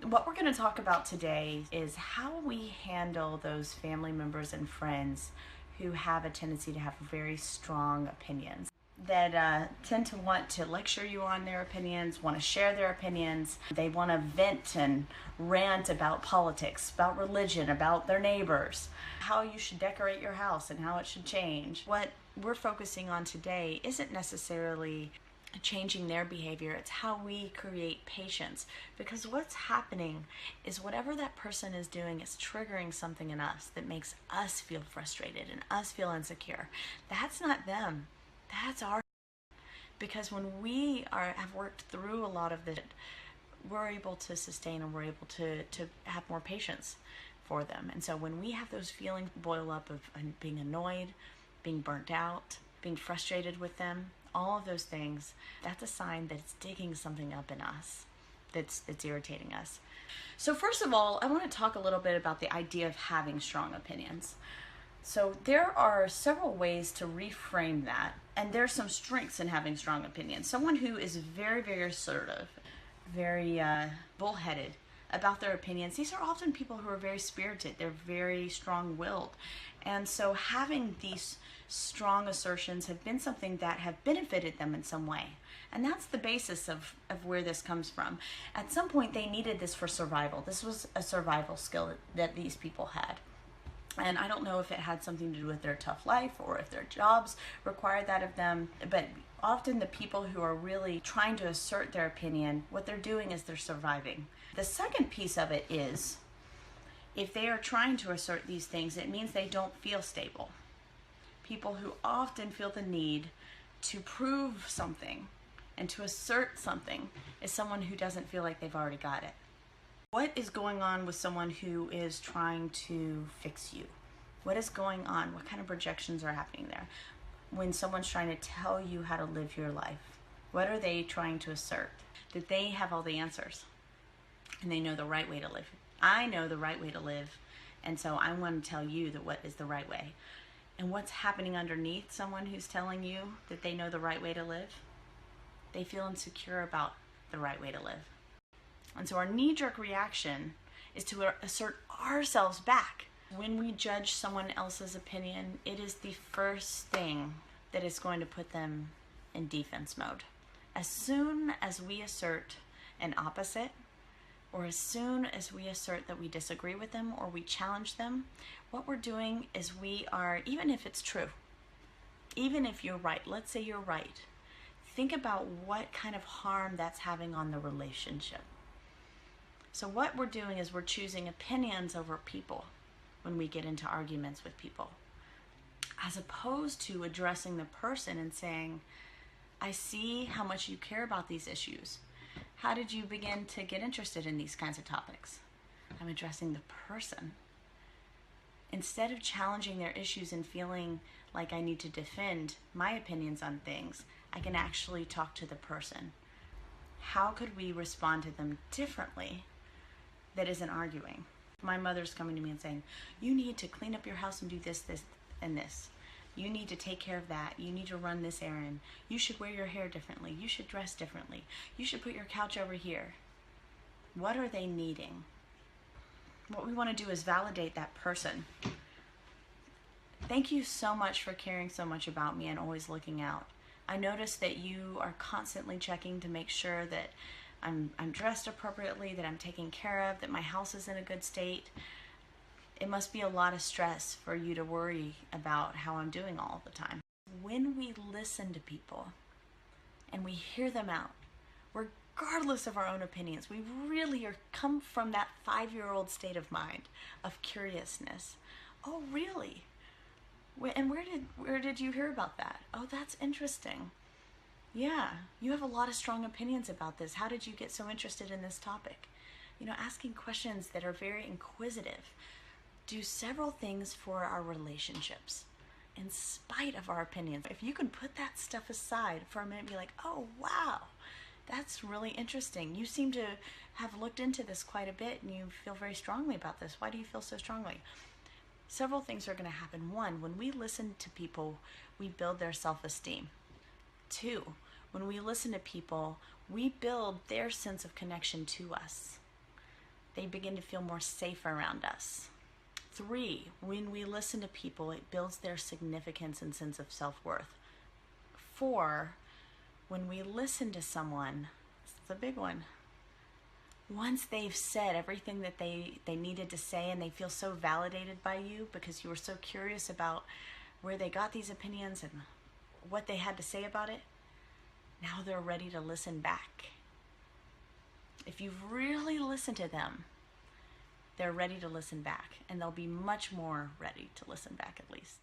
What we're going to talk about today is how we handle those family members and friends who have a tendency to have very strong opinions, that tend to want to lecture you on their opinions, want to share their opinions. They want to vent and rant about politics, about religion, about their neighbors, how you should decorate your house and how it should change. What we're focusing on today isn't necessarily changing their behavior, it's how we create patience, because what's happening is whatever that person is doing is triggering something in us that makes us feel frustrated and us feel insecure. That's not them, that's our, because when we have worked through a lot of it, we're able to sustain and we're able to have more patience for them. And so when we have those feelings boil up of being annoyed, being burnt out, being frustrated with them, all of those things, that's a sign that it's digging something up in us that's irritating us. So first of all, I want to talk a little bit about the idea of having strong opinions. So there are several ways to reframe that, and there's some strengths in having strong opinions. Someone who is very, very assertive, very bullheaded about their opinions, these are often people who are very spirited, they're very strong-willed. And so having these strong assertions have been something that have benefited them in some way. And that's the basis of where this comes from. At some point they needed this for survival. This was a survival skill that these people had. And I don't know if it had something to do with their tough life or if their jobs required that of them, but often the people who are really trying to assert their opinion, what they're doing is they're surviving. The second piece of it is, if they are trying to assert these things, it means they don't feel stable. People who often feel the need to prove something and to assert something is someone who doesn't feel like they've already got it. What is going on with someone who is trying to fix you? What is going on? What kind of projections are happening there? When someone's trying to tell you how to live your life, what are they trying to assert? That they have all the answers and they know the right way to live. I know the right way to live, and so I want to tell you that what is the right way. And what's happening underneath someone who's telling you that they know the right way to live? They feel insecure about the right way to live. And so our knee-jerk reaction is to assert ourselves back. When we judge someone else's opinion, it is the first thing that is going to put them in defense mode. As soon as we assert an opposite, or as soon as we assert that we disagree with them or we challenge them, what we're doing is we are, even if it's true, even if you're right, let's say you're right, think about what kind of harm that's having on the relationship. So what we're doing is we're choosing opinions over people when we get into arguments with people, as opposed to addressing the person and saying, I see how much you care about these issues. How did you begin to get interested in these kinds of topics? I'm addressing the person. Instead of challenging their issues and feeling like I need to defend my opinions on things, I can actually talk to the person. How could we respond to them differently that isn't arguing? My mother's coming to me and saying, you need to clean up your house and do this, this, and this. You need to take care of that. You need to run this errand. You should wear your hair differently. You should dress differently. You should put your couch over here. What are they needing? What we want to do is validate that person. Thank you so much for caring so much about me and always looking out. I notice that you are constantly checking to make sure that I'm dressed appropriately, that I'm taken care of, that my house is in a good state. It must be a lot of stress for you to worry about how I'm doing all the time. When we listen to people and we hear them out, regardless of our own opinions, we really come from that 5-year-old state of mind of curiousness. Oh, really? And where did you hear about that? Oh, that's interesting. Yeah, you have a lot of strong opinions about this. How did you get so interested in this topic? You know, asking questions that are very inquisitive do several things for our relationships in spite of our opinions. If you can put that stuff aside for a minute and be like, oh, wow, that's really interesting. You seem to have looked into this quite a bit and you feel very strongly about this. Why do you feel so strongly? Several things are going to happen. One, when we listen to people, we build their self-esteem. Two, when we listen to people, we build their sense of connection to us. they begin to feel more safe around us. 3, when we listen to people, it builds their significance and sense of self-worth. 4, when we listen to someone, this is a big one, once they've said everything that they needed to say and they feel so validated by you because you were so curious about where they got these opinions and what they had to say about it, now they're ready to listen back. If you've really listened to them, they're ready to listen back, and they'll be much more ready to listen back, at least.